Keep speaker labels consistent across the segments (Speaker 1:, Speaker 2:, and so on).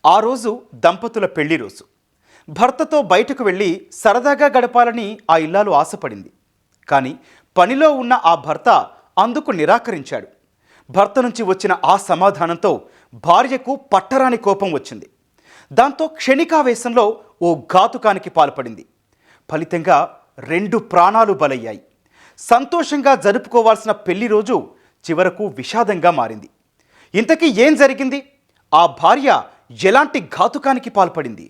Speaker 1: ఆ రోజు దంపతుల పెళ్లి రోజు. భర్తతో బయటకు వెళ్ళి సరదాగా గడపాలని ఆ ఇల్లాలు ఆశపడింది. కానీ పనిలో ఉన్న ఆ భర్త అందుకు నిరాకరించాడు. భర్త నుంచి వచ్చిన ఆ సమాధానంతో భార్యకు పట్టరాని కోపం వచ్చింది. దాంతో క్షణికావేశంలో ఓ ఘాతుకానికి పాల్పడింది. ఫలితంగా 2 ప్రాణాలు బలయ్యాయి. సంతోషంగా జరుపుకోవాల్సిన పెళ్లి రోజు చివరకు విషాదంగా మారింది. ఇంతకీ ఏం జరిగింది? ఆ భార్య ఎలాంటి ఘాతుకానికి పాల్పడింది?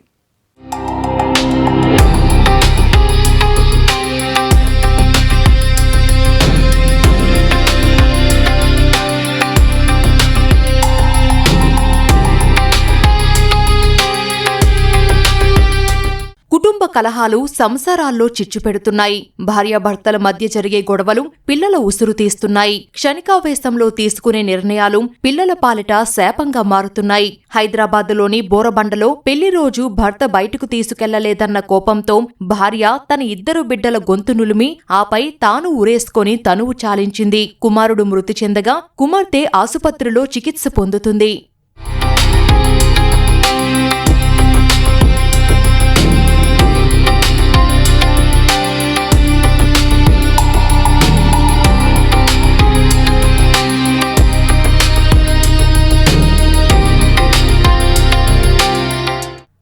Speaker 2: కుటుంబ కలహాలు సంసారాల్లో చిచ్చుపెడుతున్నాయి. భార్యాభర్తల మధ్య జరిగే గొడవలు పిల్లల ఉసురు తీస్తున్నాయి. క్షణికావేశంలో తీసుకునే నిర్ణయాలు పిల్లల పాలిట శాపంగా మారుతున్నాయి. హైదరాబాద్లోని బోరబండలో పెళ్లి రోజు భర్త బయటకు తీసుకెళ్లలేదన్న కోపంతో భార్య తన 2 బిడ్డల గొంతు నులిమి ఆపై తాను ఉరేసుకొని తనువు చాలించింది. కుమారుడు మృతి చెందగా కుమార్తె ఆసుపత్రిలో చికిత్స పొందుతుంది.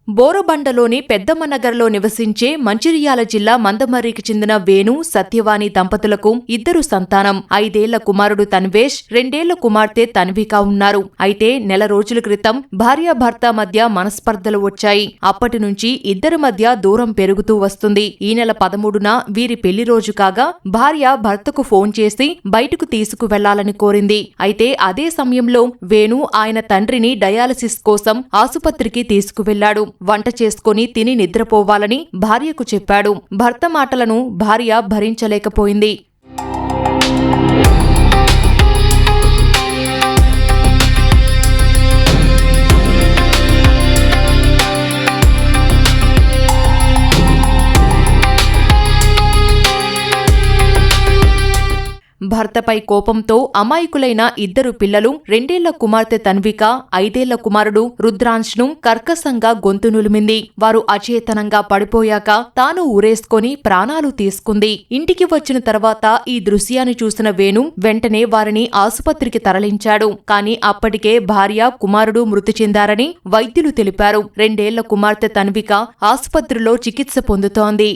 Speaker 2: బోరబండలోని పెద్దమ్మనగర్లో నివసించే మంచిర్యాల జిల్లా మందమర్రికి చెందిన వేణు, సత్యవాణి దంపతులకు 2 సంతానం. 5 ఏళ్ల కుమారుడు తన్వేష్, 2 ఏళ్ల కుమార్తె తన్విక ఉన్నారు. అయితే నెల రోజుల క్రితం భార్యాభర్త మధ్య మనస్పర్ధలు వచ్చాయి. అప్పటి నుంచి ఇద్దరి మధ్య దూరం పెరుగుతూ వస్తుంది. ఈ నెల 13న వీరి పెళ్లి రోజు కాగా భార్య భర్తకు ఫోన్ చేసి బయటకు తీసుకువెళ్లాలని కోరింది. అయితే అదే సమయంలో వేణు ఆయన తండ్రిని డయాలసిస్ కోసం ఆసుపత్రికి తీసుకువెళ్లాడు. వంట చేసుకుని తిని నిద్రపోవాలని భార్యకు చెప్పాడు. భర్త మాటలను భార్య భరించలేకపోయింది. భర్తపై కోపంతో అమాయకులైన 2 పిల్లలు 2 ఏళ్ల కుమార్తె తన్విక, 5 ఏళ్ల కుమారుడు రుద్రాంశ్ను కర్కశంగా గొంతు నులిమింది. వారు అచేతనంగా పడిపోయాక తాను ఊరేసుకొని ప్రాణాలు తీసుకుంది. ఇంటికి వచ్చిన తర్వాత ఈ దృశ్యాన్ని చూసిన వేణు వెంటనే వారిని ఆసుపత్రికి తరలించాడు. కానీ అప్పటికే భార్య, కుమారుడు మృతి చెందారని వైద్యులు తెలిపారు. 2 ఏళ్ల కుమార్తె తన్విక ఆసుపత్రిలో చికిత్స పొందుతోంది.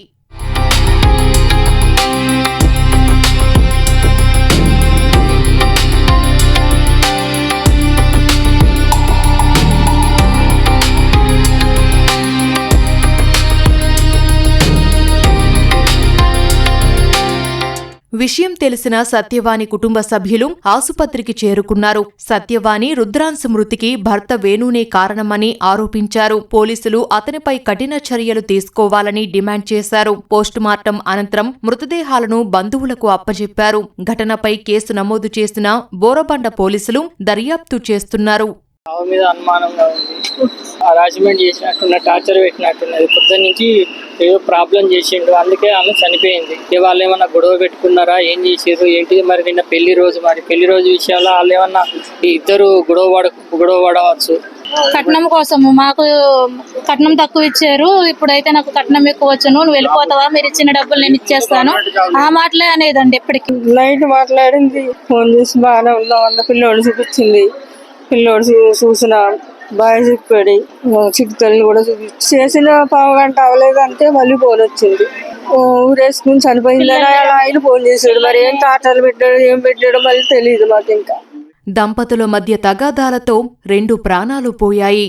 Speaker 2: విషయం తెలిసిన సత్యవాణి కుటుంబ సభ్యులు ఆసుపత్రికి చేరుకున్నారు. సత్యవాణి రుద్రాంశ మృతికి భర్త వేణునే కారణమని ఆరోపించారు. పోలీసులు అతనిపై కఠిన చర్యలు తీసుకోవాలని డిమాండ్ చేశారు. పోస్టుమార్టం అనంతరం మృతదేహాలను బంధువులకు అప్పజెప్పారు. ఘటనపై కేసు నమోదు చేసిన బోరబండ పోలీసులు దర్యాప్తు చేస్తున్నారు.
Speaker 3: ఆమె మీద అనుమానంగా ఉంది. హరాస్మెంట్ చేసినట్టున్న, టార్చర్ పెట్టినట్టున్నది. పొద్దున్న నుంచి ఏదో ప్రాబ్లం చేసిండు, అందుకే ఆమె చనిపోయింది. వాళ్ళు ఏమన్నా గొడవ పెట్టుకున్నారా, ఏం చేసారు ఏంటిది? మరి నిన్న పెళ్లి రోజు, మరి పెళ్లి రోజు విషయంలో వాళ్ళు ఏమన్నా ఇద్దరు గొడవ పడవచ్చు.
Speaker 4: కట్నం కోసము మాకు కట్నం తక్కువ ఇచ్చారు, ఇప్పుడైతే నాకు కట్నం ఎక్కువ వచ్చాను, నువ్వు వెళ్ళిపోతావా, మీరు ఇచ్చిన డబ్బులు నేను ఇచ్చేస్తాను, ఆ మాటలే అనేదండి. ఎప్పటికీ
Speaker 5: నైట్ మాట్లాడింది, ఫోన్ చేసి బాగానే ఉన్నాం అన్న. పిల్లోడు చూపించింది, పిల్లోడు చూసిన బాగా చెప్పాడు. చిక్కుతల్ని కూడా చూపించి చేసిన 1/2 గంట అవ్వలేదంటే మళ్ళీ ఫోన్ వచ్చింది. ఊరేసుకుని చనిపోయిందని ఆయన ఫోన్ చేశాడు. మరి ఏం టాటాలు పెట్టాడు, ఏం పెట్టాడో మళ్ళీ తెలియదు మాకు. ఇంకా
Speaker 2: దంపతుల మధ్య తగాదాలతో 2 ప్రాణాలు పోయాయి.